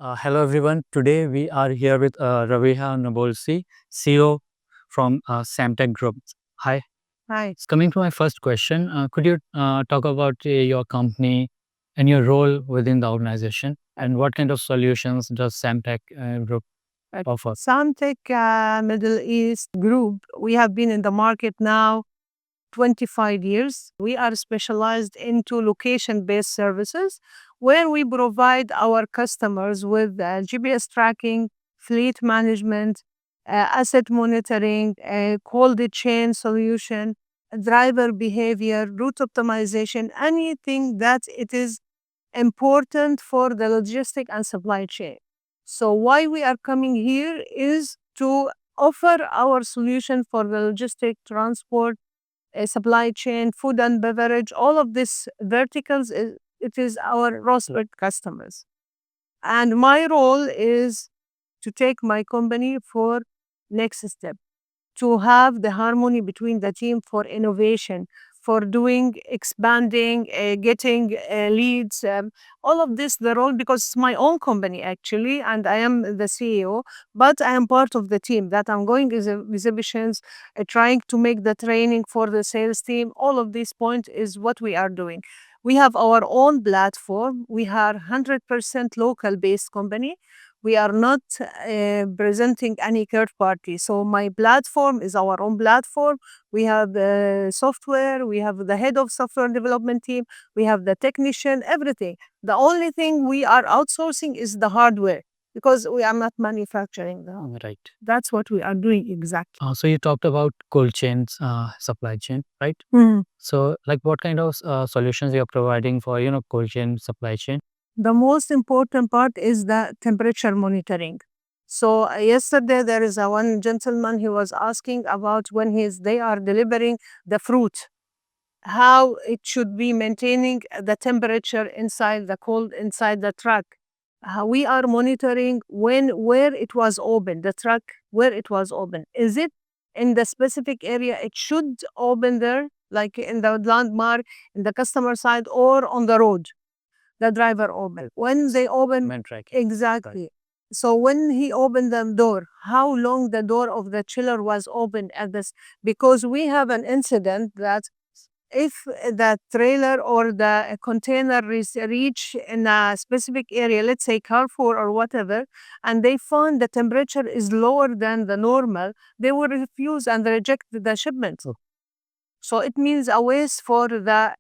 Hello everyone. Today we are here with Rabeha Nabolsi, CEO from SamTech Group. Hi. Hi. It's coming to my first question. Could you talk about your company and your role within the organization, and what kind of solutions does SamTech Group At offer? SamTech Middle East Group, we have been in the market now 25 years. We are specialized into location-based services where we provide our customers with GPS tracking, fleet management, asset monitoring, cold chain solution, driver behavior, route optimization, anything that it is important for the logistic and supply chain. So why we are coming here is to offer our solution for the logistic transport, supply chain, food and beverage, all of these verticals, it is our rostered customers. And my role is to take my company for next step, to have the harmony between the team for innovation, for doing, expanding, getting leads, all of this, the role, because it's my own company actually, and I am the CEO, but I am part of the team that I'm going exhibitions, trying to make the training for the sales team. All of this point is what we are doing. We have our own platform. We are 100% local based company. We are not presenting any third party. So my platform is our own platform. We have the software, we have the head of software development team, we have the technician, everything. The only thing we are outsourcing is the hardware because we are not manufacturing them. Right. That's what we are doing exactly. So you talked about cold chains, supply chain, right? Mhm. So, like, what kind of solutions you are providing for cold chain supply chain? The most important part is the temperature monitoring. So yesterday there is a one gentleman, he was asking about when they are delivering the fruit, how it should be maintaining the temperature inside the cold inside the truck. We are monitoring where it was open, the truck where it was open. Is it in the specific area it should open there, like in the landmark, in the customer side, or on the road? The driver open. When they open, Movement tracking. exactly. So when he opened the door, how long the door of the chiller was open at this? Because we have an incident that if the trailer or the container reach in a specific area, let's say Carrefour or whatever, and they found the temperature is lower than the normal, they will refuse and reject the shipment. So it means a waste for the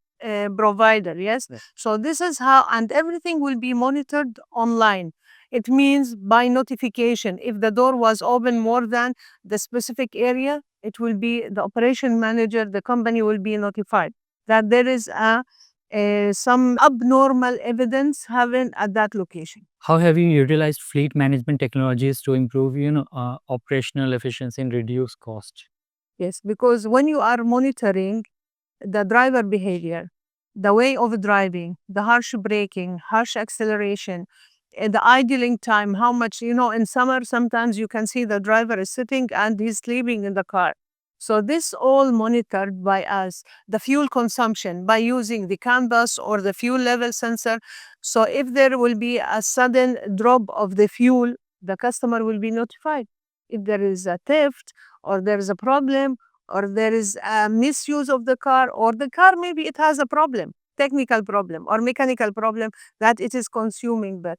provider, yes? Yes. So this is how, and everything will be monitored online. It means by notification. If the door was open more than the specific area, it will be the operation manager, the company will be notified that there is some abnormal evidence having at that location. How have you utilized fleet management technologies to improve, operational efficiency and reduce cost? Yes, because when you are monitoring the driver behavior, the way of driving, the harsh braking, harsh acceleration, the idling time, how much, in summer, sometimes you can see the driver is sitting and he's sleeping in the car. So this all monitored by us, the fuel consumption by using the canvas or the fuel level sensor. So if there will be a sudden drop of the fuel, the customer will be notified. If there is a theft or there is a problem or there is a misuse of the car, or the car maybe it has a problem, technical problem or mechanical problem that it is consuming better.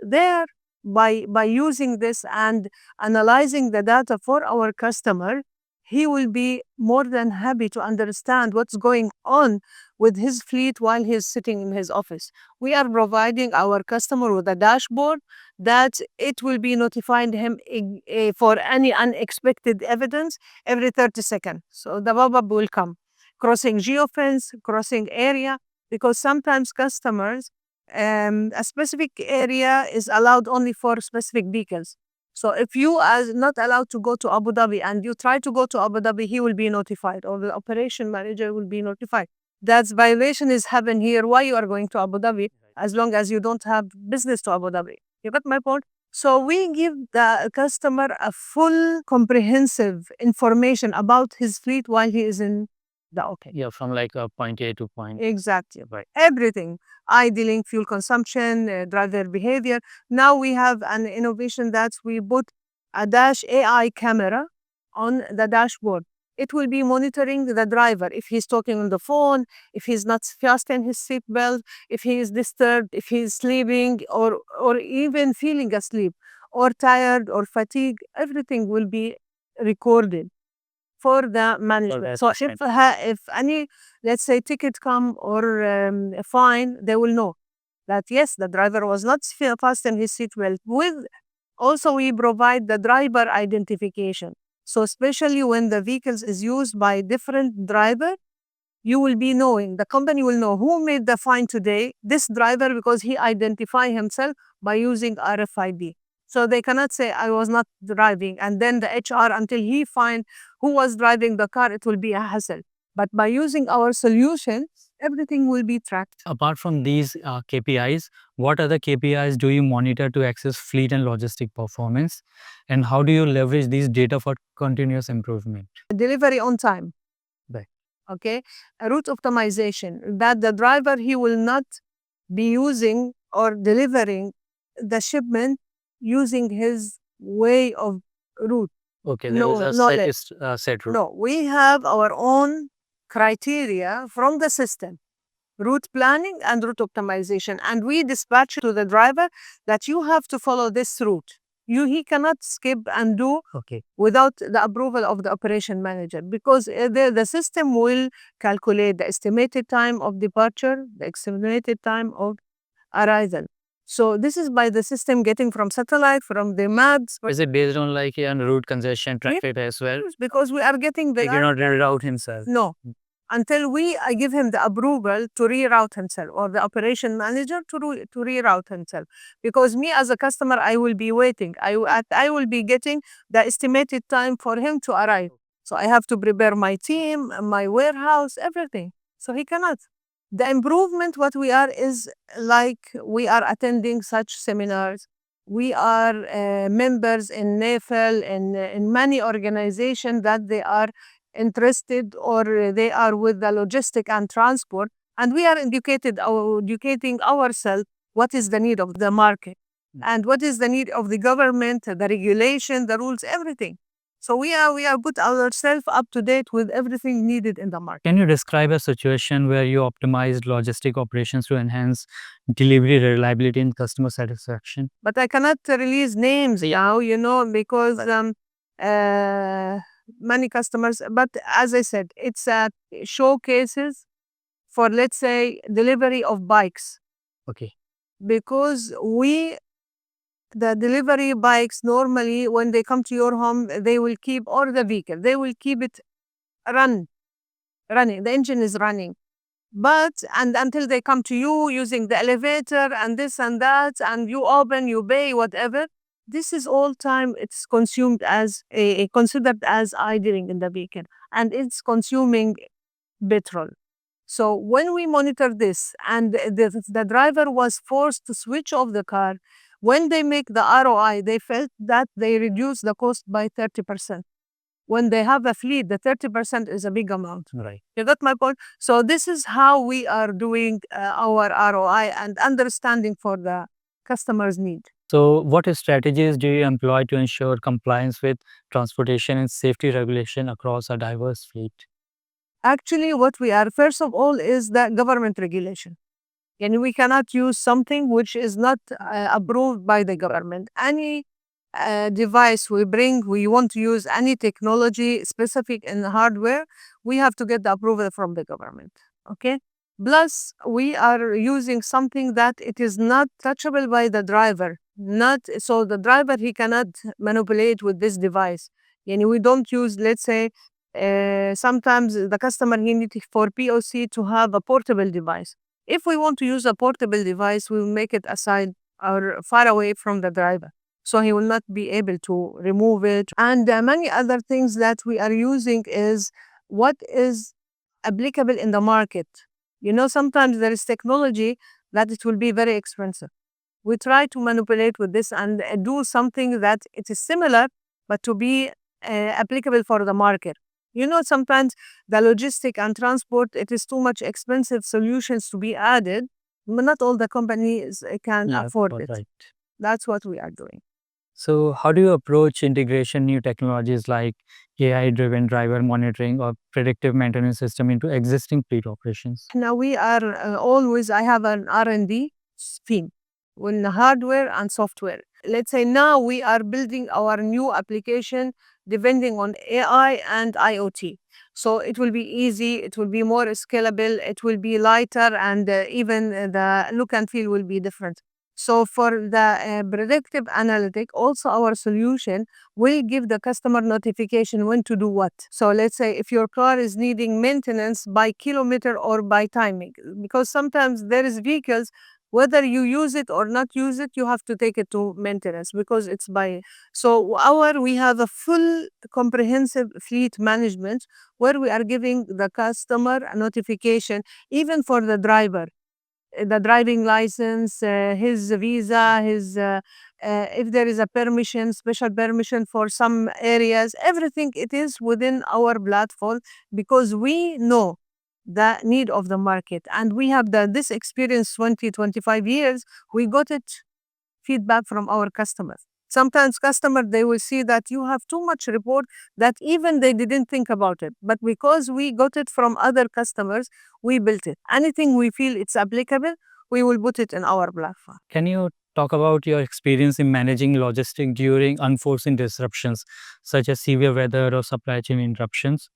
There, by using this and analyzing the data for our customer, he will be more than happy to understand what's going on with his fleet while he's sitting in his office. We are providing our customer with a dashboard that it will be notifying him for any unexpected evidence every 30 seconds. So the pop-up will come, crossing geofence, crossing area, because sometimes customers, a specific area is allowed only for specific vehicles. So if you are not allowed to go to Abu Dhabi and you try to go to Abu Dhabi, he will be notified, or the operation manager will be notified. That violation is happening here. Why you are going to Abu Dhabi as long as you don't have business to Abu Dhabi? You got my point? So we give the customer a full comprehensive information about his fleet while he is in okay. Yeah, from like a point A to point. Exactly. Right. Everything. Idling, fuel consumption, driver behavior. Now we have an innovation that we put a dash AI camera on the dashboard. It will be monitoring the driver if he's talking on the phone, if he's not fastening his seatbelt, if he is disturbed, if he is sleeping, or even feeling asleep, or tired, or fatigue. Everything will be recorded for the management. that So management. if any, let's say, ticket come or a fine, they will know that yes, the driver was not fastened his seatbelt. With also we provide the driver identification. So especially when the vehicles is used by different driver, you will be knowing, the company will know who made the fine today, this driver, because he identify himself by using RFID. So they cannot say I was not driving, and then the HR until he find who was driving the car, it will be a hassle. But by using our solution, everything will be tracked. Apart from these KPIs, what other KPIs do you monitor to access fleet and logistic performance? And how do you leverage these data for continuous improvement? Delivery on time. Right. Okay. A route optimization, that the driver, he will not be using or delivering the shipment using his way of route. Okay, there is a set route. No, we have our own criteria from the system, route planning and route optimization, and we dispatch to the driver that you have to follow this route. He cannot skip and do Okay. without the approval of the operation manager, because the system will calculate the estimated time of departure, the estimated time of arrival. So this is by the system getting from satellite, from the maps. Is it based on like a route congestion traffic as well? Because we are getting the He cannot reroute himself. no, until I give him the approval to reroute himself, or the operation manager to reroute himself. Because me as a customer, I will be waiting. I will be getting the estimated time for him to arrive. So I have to prepare my team, my warehouse, everything. So he cannot. The improvement, what we are is like we are attending such seminars. We are members in NAFEL and in many organizations that they are interested, or they are with the logistic and transport, and we are educating ourselves what is the need of the market and what is the need of the government, the regulation, the rules, everything. So we are put ourselves up to date with everything needed in the market. Can you describe a situation where you optimized logistic operations to enhance delivery reliability and customer satisfaction? But I cannot release names now, because many customers. But as I said, it's showcases for, let's say, delivery of bikes. Okay. Because the delivery bikes, normally when they come to your home, they will keep, or the vehicle, they will keep it running. The engine is running. But, and until they come to you using the elevator and this and that, and you open, you pay, whatever, this is all time, it's consumed as considered as idling in the vehicle, and it's consuming petrol. So when we monitor this, and the driver was forced to switch off the car, when they make the ROI, they felt that they reduce the cost by 30%. When they have a fleet, the 30% is a big amount. Right. You got my point? So this is how we are doing our ROI and understanding for the customer's need. So, what strategies do you employ to ensure compliance with transportation and safety regulation across a diverse fleet? Actually, what we are, first of all, is the government regulation. And we cannot use something which is not approved by the government. Any device we bring, we want to use any technology specific in hardware, we have to get the approval from the government. Okay. Plus, we are using something that it is not touchable by the driver. Not so the driver, he cannot manipulate with this device. And we don't use, let's say, sometimes the customer, he needs for POC to have a portable device. If we want to use a portable device, we will make it aside or far away from the driver, so he will not be able to remove it. And many other things that we are using is what is applicable in the market. Sometimes there is technology that it will be very expensive. We try to manipulate with this and do something that it is similar, but to be applicable for the market. Sometimes the logistic and transport, it is too much expensive solutions to be added. But not all the companies can afford it. Right. That's what we are doing. So, how do you approach integration new technologies like AI-driven driver monitoring or predictive maintenance system into existing fleet operations? Now we are always, I have an R&D team in hardware and software. Let's say now we are building our new application depending on AI and IoT. So it will be easy, it will be more scalable, it will be lighter, and even the look and feel will be different. So for the predictive analytic, also our solution will give the customer notification when to do what. So let's say if your car is needing maintenance by kilometer or by timing, because sometimes there is vehicles, whether you use it or not use it, you have to take it to maintenance because it's by. So we have a full comprehensive fleet management where we are giving the customer a notification, even for the driver, the driving license, his visa, if there is a permission, special permission for some areas, everything it is within our platform because we know the need of the market and we have this experience 20-25 years. We got it feedback from our customers. Sometimes customer they will see that you have too much report that even they didn't think about it. But because we got it from other customers, we built it. Anything we feel it's applicable, we will put it in our platform. Can you talk about your experience in managing logistics during unforeseen disruptions, such as severe weather or supply chain interruptions?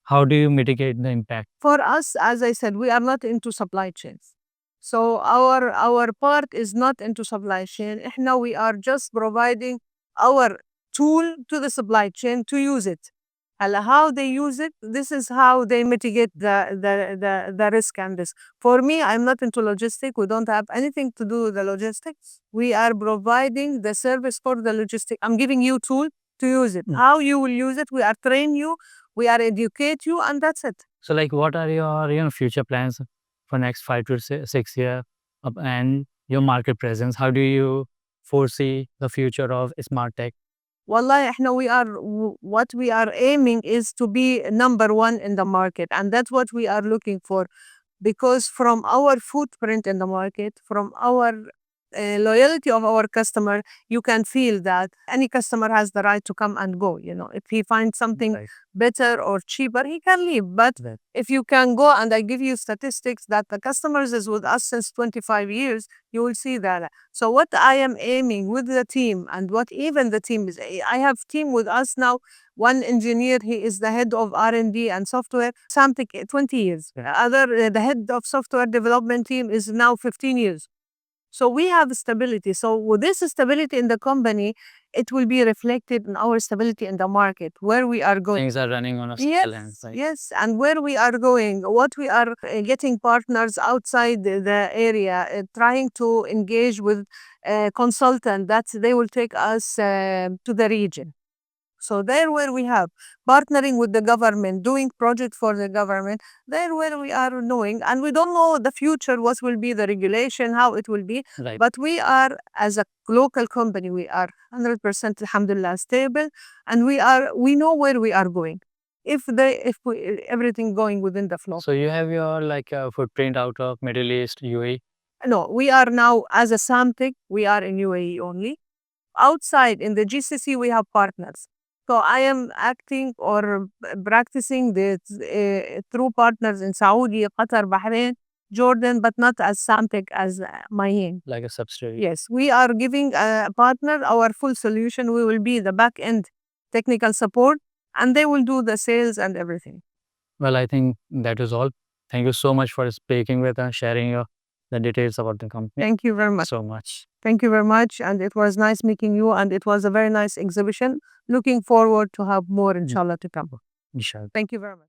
How do you mitigate the impact? For us, as I said, we are not into supply chains. So our part is not into supply chain. Now we are just providing our tool to the supply chain to use it. And how they use it, this is how they mitigate the risk and this. For me, I'm not into logistics. We don't have anything to do with the logistics. We are providing the service for the logistics. I'm giving you tool to use it. How you will use it, we are train you, we are educate you, and that's it. So, like, what are your future plans for next 5 to 6 years, and your market presence? How do you foresee the future of smart tech? Wallahi, what we are aiming is to be number one in the market, and that's what we are looking for. Because from our footprint in the market, from our loyalty of our customer, you can feel that any customer has the right to come and go. If he finds something Right. better or cheaper, he can leave. But Right. if you can go, and I give you statistics that the customers is with us since 25 years, you will see that. So what I am aiming with the team, and what even the team is, I have team with us now. One engineer, he is the head of R&D and software, SamTech, 20 years. The head of software development team is now 15 years. So we have stability. So with this stability in the company, it will be reflected in our stability in the market, where we are going. Things are running on a Yes, scale and right. yes, and where we are going, what we are getting partners outside the area, trying to engage with a consultant that they will take us to the region. So there where we have partnering with the government, doing project for the government, there where we are knowing, and we don't know the future, what will be the regulation, how it will be. Right. But we are, as a local company, we are 100% alhamdulillah stable, and we know where we are going. Everything going within the flow. So you have your footprint out of Middle East, UAE. No, we are now as a SamTech, we are in UAE only. Outside in the GCC, we have partners. So I am acting or practicing through partners in Saudi, Qatar, Bahrain, Jordan, but not as SamTech, as my aim. Like a subsidiary. Yes, we are giving a partner our full solution. We will be the back end technical support, and they will do the sales and everything. Well, I think that is all. Thank you so much for speaking with us, sharing the details about the company. Thank you very much. So much. Thank you very much. And it was nice meeting you. And it was a very nice exhibition. Looking forward to have more, inshallah, to come. Inshallah. Thank you very much.